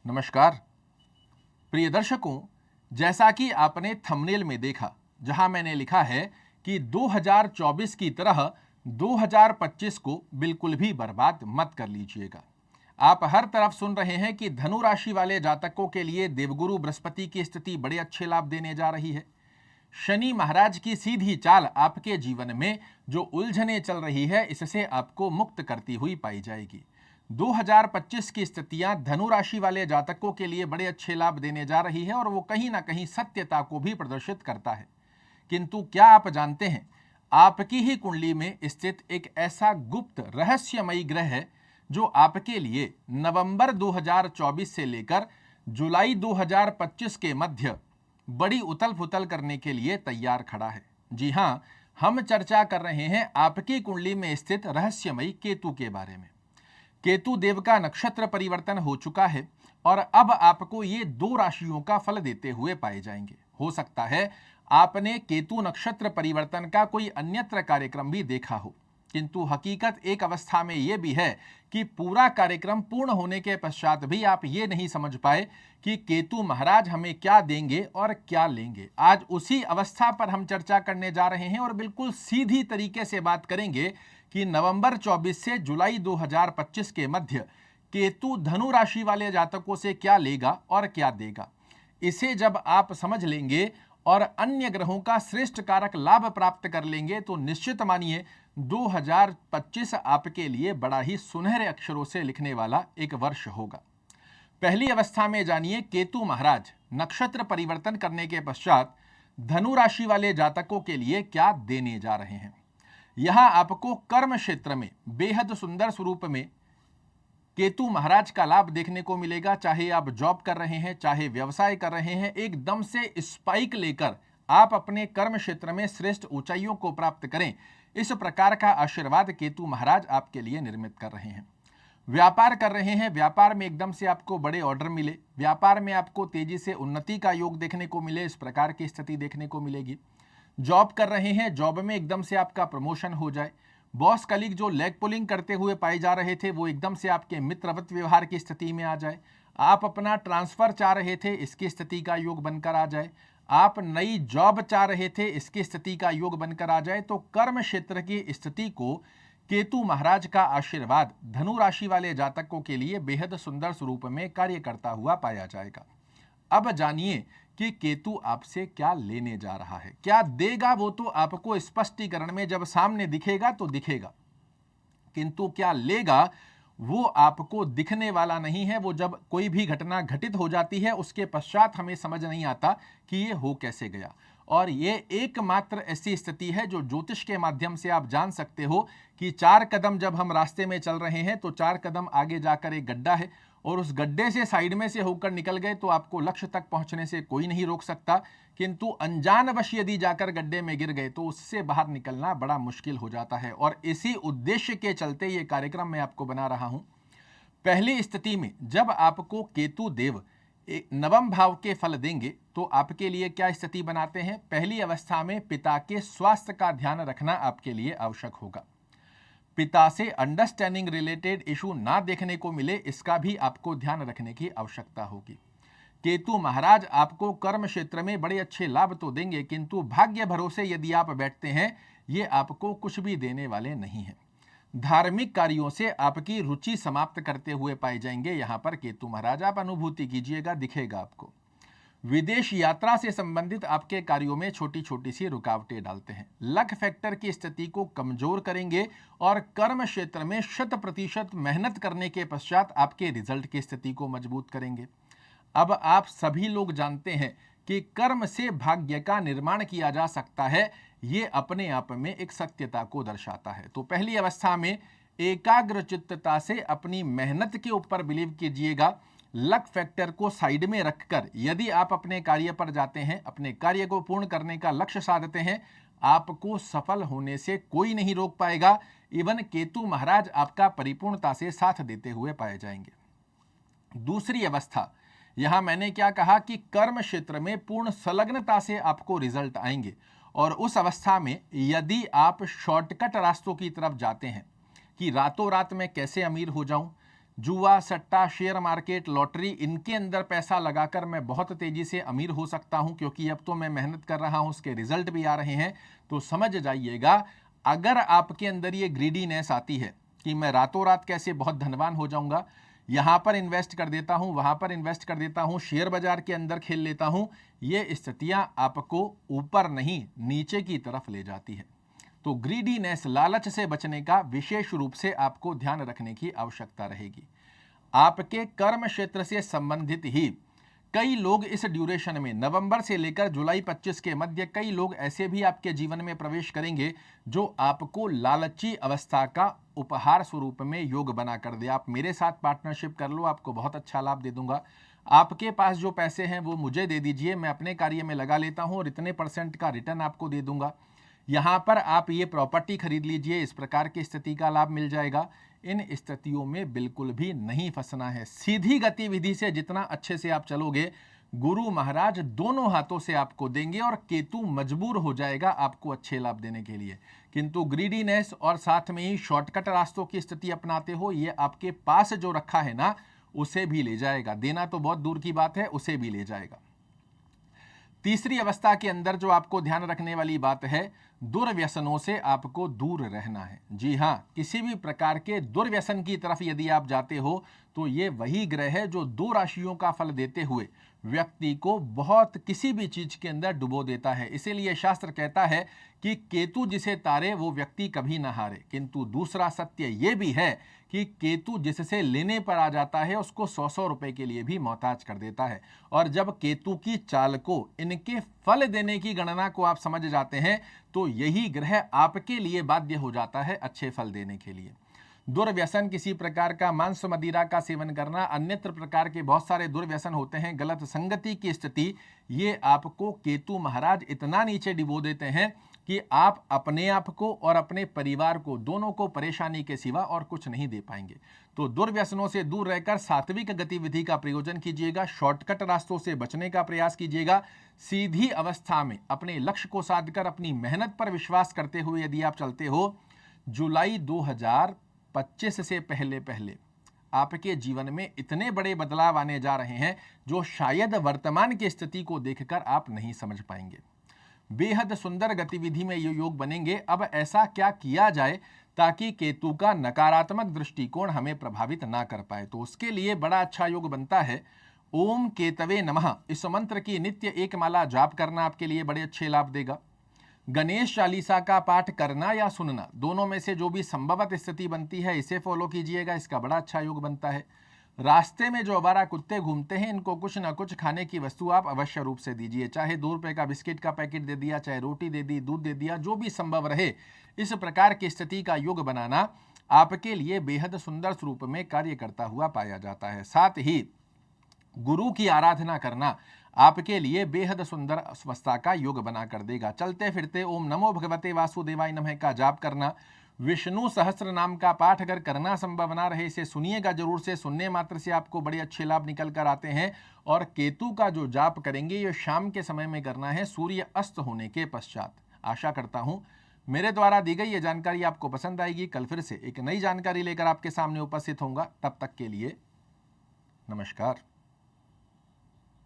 नमस्कार प्रिय दर्शकों, जैसा कि आपने थंबनेल में देखा, जहां मैंने लिखा है कि 2024 की तरह 2025 को बिल्कुल भी बर्बाद मत कर लीजिएगा। आप हर तरफ सुन रहे हैं कि धनु राशि वाले जातकों के लिए देवगुरु बृहस्पति की स्थिति बड़े अच्छे लाभ देने जा रही है। शनि महाराज की सीधी चाल आपके जीवन में जो उलझने चल रही है, इससे आपको मुक्त करती हुई पाई जाएगी। 2025 की स्थितियां धनु राशि वाले जातकों के लिए बड़े अच्छे लाभ देने जा रही है और वो कहीं ना कहीं सत्यता को भी प्रदर्शित करता है। किंतु क्या आप जानते हैं, आपकी ही कुंडली में स्थित एक ऐसा गुप्त रहस्यमयी ग्रह है जो आपके लिए नवंबर 2024 से लेकर जुलाई 2025 के मध्य बड़ी उथल पुथल करने के लिए तैयार खड़ा है। जी हां, हम चर्चा कर रहे हैं आपकी कुंडली में स्थित रहस्यमयी केतु के बारे में। केतु देव का नक्षत्र परिवर्तन हो चुका है और अब आपको ये दो राशियों का फल देते हुए पाए जाएंगे। हो सकता है आपने केतु नक्षत्र परिवर्तन का कोई अन्यत्र कार्यक्रम भी देखा हो, किंतु हकीकत एक अवस्था में यह भी है कि पूरा कार्यक्रम पूर्ण होने के पश्चात भी आप ये नहीं समझ पाए कि केतु महाराज हमें क्या देंगे और क्या लेंगे। आज उसी अवस्था पर हम चर्चा करने जा रहे हैं और बिल्कुल सीधी तरीके से बात करेंगे कि नवंबर 24 से जुलाई 2025 के मध्य केतु धनु राशि वाले जातकों से क्या लेगा और क्या देगा। इसे जब आप समझ लेंगे और अन्य ग्रहों का श्रेष्ठ कारक लाभ प्राप्त कर लेंगे तो निश्चित मानिए 2025 आपके लिए बड़ा ही सुनहरे अक्षरों से लिखने वाला एक वर्ष होगा। पहली अवस्था में जानिए केतु महाराज नक्षत्र परिवर्तन करने के पश्चात धनु राशि वाले जातकों के लिए क्या देने जा रहे हैं। यहां आपको कर्म क्षेत्र में बेहद सुंदर स्वरूप में केतु महाराज का लाभ देखने को मिलेगा। चाहे आप जॉब कर रहे हैं, चाहे व्यवसाय कर रहे हैं, एकदम से स्पाइक लेकर आप अपने कर्म क्षेत्र में श्रेष्ठ ऊंचाइयों को प्राप्त करें, इस प्रकार का आशीर्वाद केतु महाराज आपके लिए निर्मित कर रहे हैं। व्यापार कर रहे हैं, व्यापार में एकदम से आपको बड़े ऑर्डर मिले, व्यापार में आपको तेजी से उन्नति का योग देखने को मिले, इस प्रकार की स्थिति देखने को मिलेगी। जॉब कर रहे हैं, जॉब में एकदम से आपका प्रमोशन हो जाए। बॉस कलीग जो लेग पुलिंग करते हुए पाए जा रहे थे, वो एकदम से आपके मित्रवत व्यवहार की स्थिति में आ जाए। आप अपना ट्रांसफर चाह रहे थे, इसकी स्थिति का योग बनकर आ जाए। आप नई जॉब चाह रहे थे, इसकी स्थिति का योग बनकर आ जाए। तो कर्म क्षेत्र की स्थिति को केतु महाराज का आशीर्वाद धनु राशि वाले जातकों के लिए बेहद सुंदर स्वरूप में कार्य करता हुआ पाया जाएगा। अब जानिए कि केतु आपसे क्या लेने जा रहा है, क्या देगा। वो तो आपको स्पष्टीकरण में जब सामने दिखेगा तो दिखेगा, किंतु क्या लेगा वो आपको दिखने वाला नहीं है। वो जब कोई भी घटना घटित हो जाती है उसके पश्चात हमें समझ नहीं आता कि ये हो कैसे गया। और ये एकमात्र ऐसी स्थिति है जो ज्योतिष के माध्यम से आप जान सकते हो कि 4 कदम जब हम रास्ते में चल रहे हैं तो 4 कदम आगे जाकर एक गड्ढा है और उस गड्ढे से साइड में से होकर निकल गए तो आपको लक्ष्य तक पहुंचने से कोई नहीं रोक सकता, किंतु अनजानवश यदि जाकर गड्ढे में गिर गए तो उससे बाहर निकलना बड़ा मुश्किल हो जाता है। और इसी उद्देश्य के चलते ये कार्यक्रम मैं आपको बना रहा हूं। पहली स्थिति में जब आपको केतु देव नवम भाव के फल देंगे तो आपके लिए क्या स्थिति बनाते हैं। पहली अवस्था में पिता के स्वास्थ्य का ध्यान रखना आपके लिए आवश्यक होगा। पिता से अंडरस्टैंडिंग रिलेटेड इशू ना देखने को मिले, इसका भी आपको ध्यान रखने की आवश्यकता होगी। केतु महाराज आपको कर्म क्षेत्र में बड़े अच्छे लाभ तो देंगे, किंतु भाग्य भरोसे यदि आप बैठते हैं ये आपको कुछ भी देने वाले नहीं हैं। धार्मिक कार्यों से आपकी रुचि समाप्त करते हुए पाए जाएंगे यहां पर केतु महाराज। आप अनुभूति कीजिएगा, दिखेगा आपको। विदेश यात्रा से संबंधित आपके कार्यों में छोटी छोटी सी रुकावटें डालते हैं। लक फैक्टर की स्थिति को कमजोर करेंगे और कर्म क्षेत्र में 100% मेहनत करने के पश्चात आपके रिजल्ट की स्थिति को मजबूत करेंगे। अब आप सभी लोग जानते हैं कि कर्म से भाग्य का निर्माण किया जा सकता है, ये अपने आप में एक सत्यता को दर्शाता है। तो पहली अवस्था में एकाग्रचित्तता से अपनी मेहनत के ऊपर बिलीव कीजिएगा। लक फैक्टर को साइड में रखकर यदि आप अपने कार्य पर जाते हैं, अपने कार्य को पूर्ण करने का लक्ष्य साधते हैं, आपको सफल होने से कोई नहीं रोक पाएगा। इवन केतु महाराज आपका परिपूर्णता से साथ देते हुए पाए जाएंगे। दूसरी अवस्था, यहां मैंने क्या कहा कि कर्म क्षेत्र में पूर्ण संलग्नता से आपको रिजल्ट आएंगे। और उस अवस्था में यदि आप शॉर्टकट रास्तों की तरफ जाते हैं कि रातों रात मैं कैसे अमीर हो जाऊं, जुआ, सट्टा, शेयर मार्केट, लॉटरी, इनके अंदर पैसा लगाकर मैं बहुत तेजी से अमीर हो सकता हूं, क्योंकि अब तो मैं मेहनत कर रहा हूं, उसके रिजल्ट भी आ रहे हैं। तो समझ जाइएगा, अगर आपके अंदर ये ग्रीडीनेस आती है कि मैं रातों रात कैसे बहुत धनवान हो जाऊंगा, यहां पर इन्वेस्ट कर देता हूं, वहां पर इन्वेस्ट कर देता हूं, शेयर बाजार के अंदर खेल लेता हूं, ये स्थितियां आपको ऊपर नहीं नीचे की तरफ ले जाती है। तो ग्रीडीनेस, लालच से बचने का विशेष रूप से आपको ध्यान रखने की आवश्यकता रहेगी। आपके कर्म क्षेत्र से संबंधित ही कई लोग इस ड्यूरेशन में, नवंबर से लेकर जुलाई 25 के मध्य, कई लोग ऐसे भी आपके जीवन में प्रवेश करेंगे जो आपको लालची अवस्था का उपहार स्वरूप में योग बना कर दे। आप मेरे साथ पार्टनरशिप कर लो, आपको बहुत अच्छा लाभ दे दूंगा। आपके पास जो पैसे हैं वो मुझे दे दीजिए, मैं अपने कार्य में लगा लेता हूं और इतने % का रिटर्न आपको दे दूंगा। यहां पर आप ये प्रॉपर्टी खरीद लीजिए, इस प्रकार की स्थिति का लाभ मिल जाएगा। इन स्थितियों में बिल्कुल भी नहीं फंसना है। सीधी गतिविधि से जितना अच्छे से आप चलोगे, गुरु महाराज दोनों हाथों से आपको देंगे और केतु मजबूर हो जाएगा आपको अच्छे लाभ देने के लिए। किंतु ग्रीडीनेस और साथ में ही शॉर्टकट रास्तों की स्थिति अपनाते हो, ये आपके पास जो रखा है ना, उसे भी ले जाएगा। देना तो बहुत दूर की बात है, उसे भी ले जाएगा। तीसरी अवस्था के अंदर जो आपको ध्यान रखने वाली बात है, दुर्व्यसनों से आपको दूर रहना है। जी हां, किसी भी प्रकार के दुर्व्यसन की तरफ यदि आप जाते हो तो ये वही ग्रह है जो 2 राशियों का फल देते हुए व्यक्ति को बहुत किसी भी चीज के अंदर डुबो देता है। इसीलिए शास्त्र कहता है कि केतु जिसे तारे वो व्यक्ति कभी ना हारे। किंतु दूसरा सत्य ये भी है कि केतु जिससे लेने पर आ जाता है उसको 100-100 रुपए के लिए भी मोहताज कर देता है। और जब केतु की चाल को, इनके फल देने की गणना को आप समझ जाते हैं तो यही ग्रह आपके लिए बाध्य हो जाता है अच्छे फल देने के लिए। दुर्व्यसन, किसी प्रकार का मांस मदिरा का सेवन करना, अन्यत्र प्रकार के बहुत सारे दुर्व्यसन होते हैं, गलत संगति की स्थिति, ये आपको केतु महाराज इतना नीचे डिबो देते हैं कि आप अपने आप को और अपने परिवार को, दोनों को परेशानी के सिवा और कुछ नहीं दे पाएंगे। तो दुर्व्यसनों से दूर रहकर सात्विक गतिविधि का प्रयोजन कीजिएगा, शॉर्टकट रास्तों से बचने का प्रयास कीजिएगा। सीधी अवस्था में अपने लक्ष्य को साधकर अपनी मेहनत पर विश्वास करते हुए यदि आप चलते हो, जुलाई 2025 से पहले पहले आपके जीवन में इतने बड़े बदलाव आने जा रहे हैं जो शायद वर्तमान की स्थिति को देखकर आप नहीं समझ पाएंगे। बेहद सुंदर गतिविधि में ये योग बनेंगे। अब ऐसा क्या किया जाए ताकि केतु का नकारात्मक दृष्टिकोण हमें प्रभावित ना कर पाए? तो उसके लिए बड़ा अच्छा योग बनता है ओम केतवे नमः। इस मंत्र की नित्य 1 माला जाप करना आपके लिए बड़े अच्छे लाभ देगा। गणेश चालीसा का पाठ करना या सुनना, दोनों में से जो भी संभवत स्थिति बनती है इसे फॉलो कीजिएगा, इसका बड़ा अच्छा योग बनता है। रास्ते में जो आवारा कुत्ते घूमते हैं, इनको कुछ ना कुछ खाने की वस्तु आप अवश्य रूप से दीजिए, चाहे 2 रुपए का बिस्किट का पैकेट दे दिया, चाहे रोटी दे दी, दूध दे दिया, जो भी संभव रहे। इस प्रकार की स्थिति का योग बनाना आपके लिए बेहद सुंदर स्वरूप में कार्य करता हुआ पाया जाता है। साथ ही गुरु की आराधना करना आपके लिए बेहद सुंदर अवस्था का योग बना कर देगा। चलते फिरते ओम नमो भगवते वासुदेवाय नमः का जाप करना, विष्णु सहस्त्र नाम का पाठ अगर करना संभव ना रहे, इसे सुनिएगा जरूर से, सुनने मात्र से आपको बड़े अच्छे लाभ निकल कर आते हैं। और केतु का जो जाप करेंगे ये शाम के समय में करना है, सूर्य अस्त होने के पश्चात। आशा करता हूं मेरे द्वारा दी गई ये जानकारी आपको पसंद आएगी। कल फिर से एक नई जानकारी लेकर आपके सामने उपस्थित होऊंगा, तब तक के लिए नमस्कार।